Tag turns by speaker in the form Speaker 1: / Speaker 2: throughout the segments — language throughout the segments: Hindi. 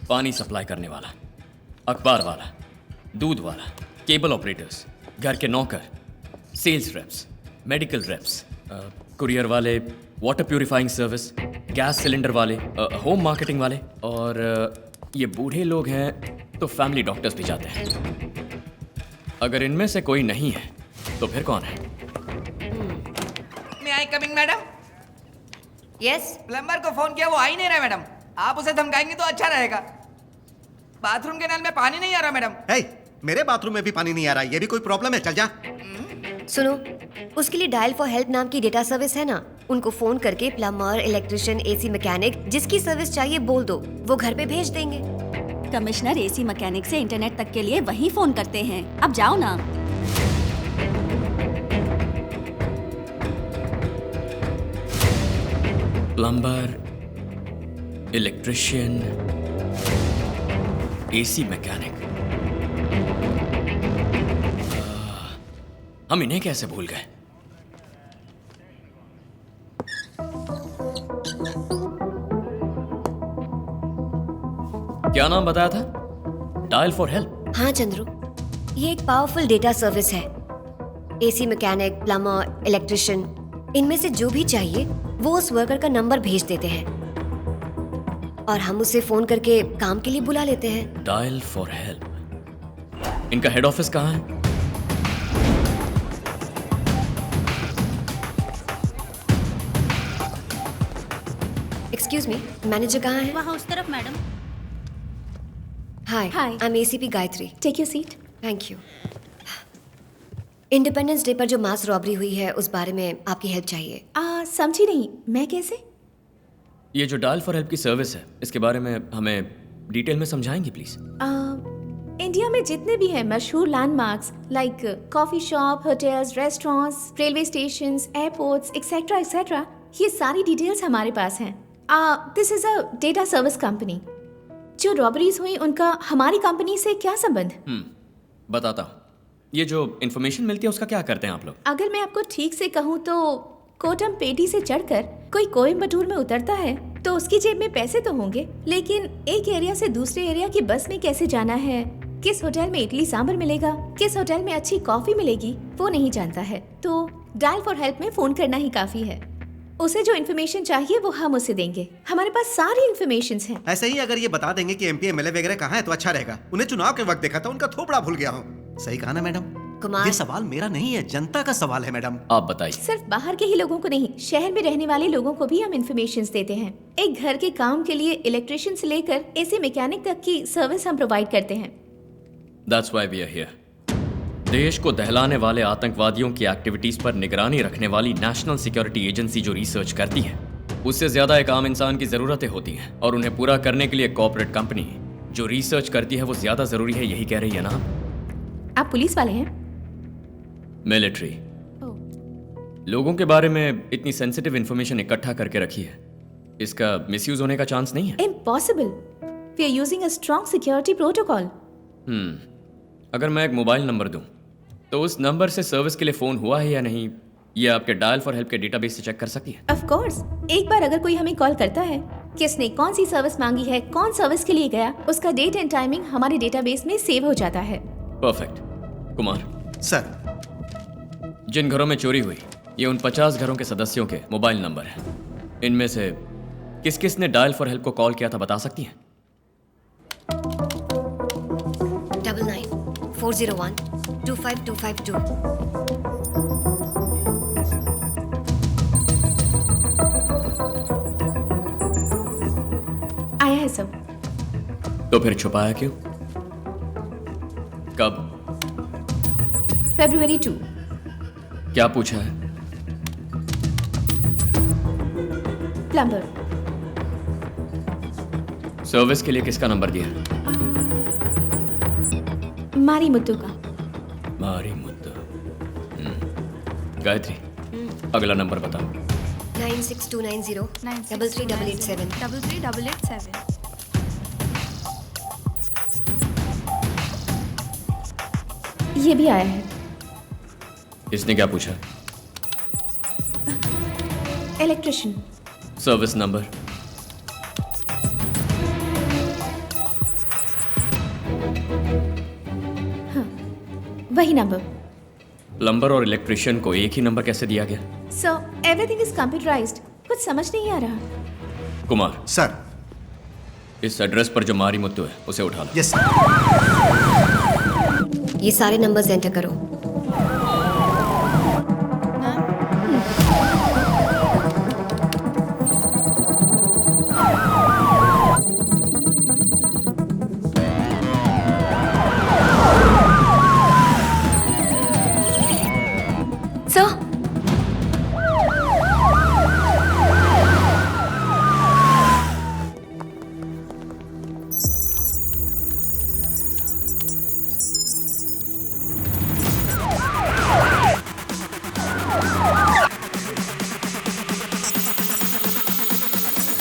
Speaker 1: पानी सप्लाई करने वाला, अखबार वाला, दूध वाला, केबल ऑपरेटर्स, घर के नौकर, sales reps, medical reps, courier वाले, water purifying service, gas cylinder वाले, होम मार्केटिंग वाले, और ये बूढ़े लोग हैं तो फैमिली डॉक्टर्स भी जाते हैं। अगर इनमें से कोई नहीं है तो फिर कौन है?
Speaker 2: मैं I coming madam?
Speaker 3: Yes.
Speaker 2: Plumber को फोन किया, वो आ ही नहीं रहा मैडम। आप उसे धमकाएंगे तो अच्छा रहेगा। बाथरूम के नल में पानी नहीं आ रहा मैडम।
Speaker 4: हे, मेरे बाथरूम में भी पानी नहीं आ रहा, ये भी कोई प्रॉब्लम है? चल जा।
Speaker 3: सुनो, उसके लिए डायल फॉर हेल्प नाम की डेटा सर्विस है ना, उनको फोन करके प्लम्बर, इलेक्ट्रिशियन, एसी मैकेनिक जिसकी सर्विस चाहिए बोल दो, वो घर पे भेज देंगे।
Speaker 5: कमिश्नर एसी मैकेनिक से इंटरनेट तक के लिए वही फोन करते हैं। अब जाओ ना।
Speaker 1: प्लम्बर, इलेक्ट्रिशियन, एसी मैकेनिक, हम इन्हें कैसे भूल गए? क्या नाम बताया था? Dial for help?
Speaker 3: हाँ चंद्रू, ये एक पावरफुल डेटा सर्विस है। एसी मैकेनिक, प्लम्बर, इलेक्ट्रिशियन, इनमें से जो भी चाहिए वो उस वर्कर का नंबर भेज देते हैं और हम उसे फोन करके काम के लिए बुला लेते हैं।
Speaker 1: Dial for help. इनका हेड ऑफिस कहाँ है?
Speaker 3: एक्सक्यूज मी, मैनेजर कहाँ है?
Speaker 5: वहाँ उस तरफ madam.
Speaker 3: Hi,
Speaker 5: Hi.
Speaker 3: I am ACP Gayatri.
Speaker 5: Take your seat.
Speaker 3: Thank you. Independence day पर जो मास रॉबरी हुई है उस बारे में आपकी हेल्प चाहिए।
Speaker 5: समझी नहीं, मैं कैसे?
Speaker 1: ये जो डायल फॉर हेल्प की सर्विस है, इसके बारे में हमें डिटेल में समझाएंगी प्लीज?
Speaker 6: इंडिया में जितने भी हैं मशहूर landmarks like coffee shop, hotels, restaurants, railway stations, airports etcetera etcetera, ये सारी डिटेल्स हमारे पास हैं। This is a data service company. जो रॉबरीज हुई उनका हमारी कंपनी से क्या संबंध?
Speaker 1: बताता हूँ। ये जो इन्फॉर्मेशन मिलती है उसका क्या करते हैं आप लोग?
Speaker 6: अगर मैं आपको ठीक से कहूँ तो कोटम पेटी से चढ़कर कोई कोयम्बटूर में उतरता है तो उसकी जेब में पैसे तो होंगे, लेकिन एक एरिया से दूसरे एरिया की बस में कैसे जाना है, किस होटल में इडली सांभर मिलेगा, किस होटल में अच्छी कॉफी मिलेगी, वो नहीं जानता है। तो डायल फॉर हेल्प में फोन करना ही काफी है। उसे जो इन्फॉर्मेशन चाहिए वो हम उसे देंगे। हमारे पास सारी इन्फॉर्मेशन है।
Speaker 4: ऐसे ही अगर ये बता देंगे कि एमपी एमएलए वगैरह कहाँ है तो अच्छा रहेगा। उन्हें चुनाव के वक्त देखा था, उनका थोपड़ा भूल गया हूँ। सही कहा ना मैडम?
Speaker 3: कुमार,
Speaker 4: ये सवाल मेरा नहीं है, जनता का सवाल है मैडम।
Speaker 1: आप बताइए।
Speaker 6: सिर्फ बाहर के ही लोगों को नहीं, शहर में रहने वाले लोगों को भी हम इन्फॉर्मेशन देते हैं। एक घर के काम के लिए इलेक्ट्रिशियन से लेकर एसी मैकेनिक तक की सर्विस हम प्रोवाइड करते हैं।
Speaker 1: That's why we are here. देश को दहलाने वाले आतंकवादियों की एक्टिविटीज पर निगरानी रखने वाली नेशनल सिक्योरिटी एजेंसी जो रिसर्च करती है, उससे ज्यादा एक आम इंसान की जरूरतें होती हैं, और उन्हें पूरा करने के लिए कॉर्पोरेट कंपनी जो रिसर्च करती है वो ज्यादा जरूरी है। यही कह रही है ना
Speaker 6: आप पुलिस वाले हैं?
Speaker 1: मिलिट्री। लोगों के बारे में इतनी सेंसिटिव इंफॉर्मेशन इकट्ठा करके रखी है, इसका मिसयूज होने का चांस नहीं है?
Speaker 6: Impossible. We are using a strong security protocol.
Speaker 1: अगर मैं एक मोबाइल नंबर दूं तो उस नंबर से सर्विस के लिए फोन हुआ है या नहीं, ये आपके डायल फॉर हेल्प के डेटाबेस से चेक कर सकती है?
Speaker 6: Of course. एक बार अगर कोई हमें कॉल करता है, किसने कौन सी सर्विस मांगी है, कौन सर्विस के लिए गया, उसका डेट एंड टाइमिंग हमारे डेटाबेस में सेव हो जाता है।
Speaker 1: परफेक्ट। कुमार
Speaker 4: सर,
Speaker 1: जिन घरों में चोरी हुई, ये उन 50 घरों के सदस्यों के मोबाइल नंबर हैं। इनमें से किस किस ने डायल फॉर हेल्प को कॉल किया था, बता सकती हैं?
Speaker 3: 99-401-25252।
Speaker 6: आया है सब।
Speaker 1: तो फिर छुपाया क्यों? कब?
Speaker 6: February 2।
Speaker 1: क्या पूछा है?
Speaker 6: प्लम्बर।
Speaker 1: सर्विस के लिए किसका नंबर दिया?
Speaker 6: मारी मुत्तू का।
Speaker 1: मारी मुद्दा। गायत्री, अगला नंबर बताओ।
Speaker 3: 96290-33887।
Speaker 5: 33887।
Speaker 6: ये भी आया है।
Speaker 1: इसने क्या पूछा?
Speaker 6: इलेक्ट्रिशियन।
Speaker 1: Service number?
Speaker 6: वही नंबर।
Speaker 1: प्लम्बर और इलेक्ट्रिशियन को एक ही नंबर कैसे दिया गया?
Speaker 6: So everything is computerised. कुछ समझ नहीं आ रहा।
Speaker 1: कुमार,
Speaker 4: सर।
Speaker 1: इस एड्रेस पर जो मारी मुत्तु है उसे उठा लो।
Speaker 4: Yes sir.
Speaker 3: ये सारे नंबर्स एंटर करो। सर,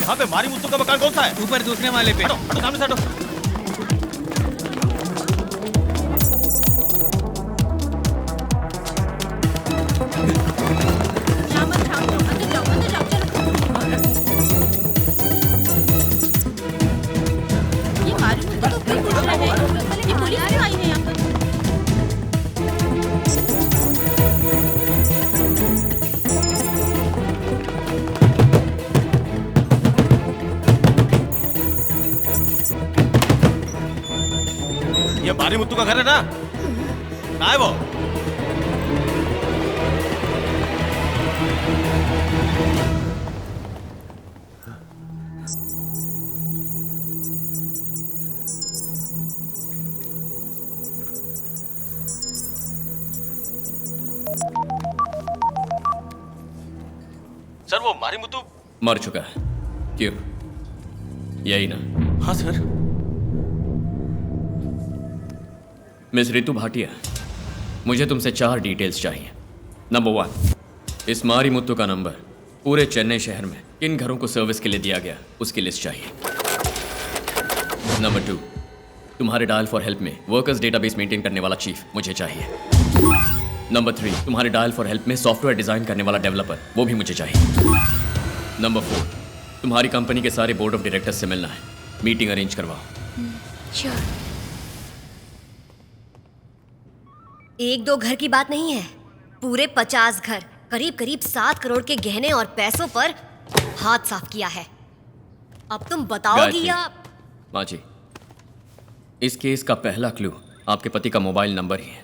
Speaker 7: यहाँ पे मारी मुत्तू का मकान कौन सा है?
Speaker 2: ऊपर दूसरे वाले पे।
Speaker 7: हटो, हटो, सामने से हटो। ये मारी मुत्तू का घर है ना? कहाँ है वो? सर वो मारी मुत्तू।
Speaker 1: मर चुका है। क्यों? यही ना?
Speaker 7: हाँ सर।
Speaker 1: मिस रितु भाटिया, मुझे तुमसे 4 डिटेल्स चाहिए। नंबर 1, इस मारी मुत्तु का नंबर पूरे चेन्नई शहर में किन घरों को सर्विस के लिए दिया गया उसकी लिस्ट चाहिए। नंबर 2, तुम्हारे डायल फॉर हेल्प में वर्कर्स डेटाबेस मेंटेन करने वाला चीफ मुझे चाहिए। नंबर 3, तुम्हारे डायल फॉर हेल्प में सॉफ्टवेयर डिजाइन करने वाला डेवलपर, वो भी मुझे चाहिए। नंबर 4, तुम्हारी कंपनी के सारे बोर्ड ऑफ डायरेक्टर्स से मिलना है। मीटिंग अरेंज करवाओ।
Speaker 3: श्योर। 1-2 घर की बात नहीं है, पूरे 50 घर, करीब करीब 7 करोड़ के गहने और पैसों पर हाथ साफ किया है। अब तुम बताओगी
Speaker 1: गायत्री,
Speaker 3: या?
Speaker 1: माँ जी, इस केस का पहला क्लू आपके पति का मोबाइल नंबर ही है।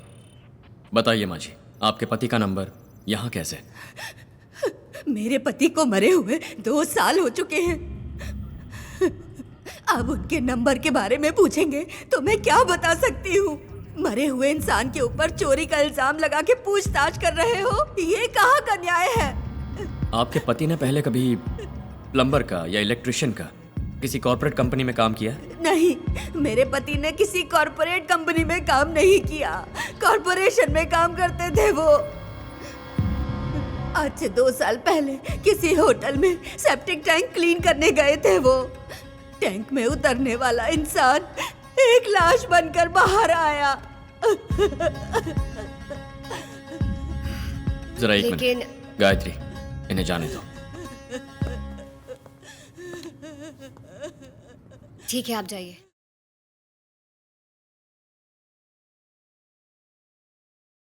Speaker 1: बताइए माँ जी, आपके पति का नंबर यहाँ कैसे?
Speaker 8: मेरे पति को मरे हुए 2 साल हो चुके हैं। अब उनके नंबर के बारे में पूछेंगे तो मैं क्या बता सकती हूँ? मरे हुए इंसान के ऊपर चोरी का इल्जाम लगा के पूछताछ कर रहे हो, ये कहाँ का न्याय है?
Speaker 1: आपके पति ने पहले कभी प्लम्बर का या इलेक्ट्रिशियन का किसी कॉर्पोरेट कंपनी में काम किया?
Speaker 8: नहीं, मेरे पति ने किसी कॉर्पोरेट कंपनी में काम नहीं किया। कॉर्पोरेशन में काम करते थे वो। आज से 2 साल पहले किसी होटल में सेप्टिक टैंक क्लीन करने गए थे वो। टैंक में उतरने वाला इंसान एक लाश बनकर बाहर आया।
Speaker 1: जरा एक
Speaker 3: लेकिन-
Speaker 1: मिनट, गायत्री, इन्हें जाने दो।
Speaker 3: ठीक है, आप जाइए।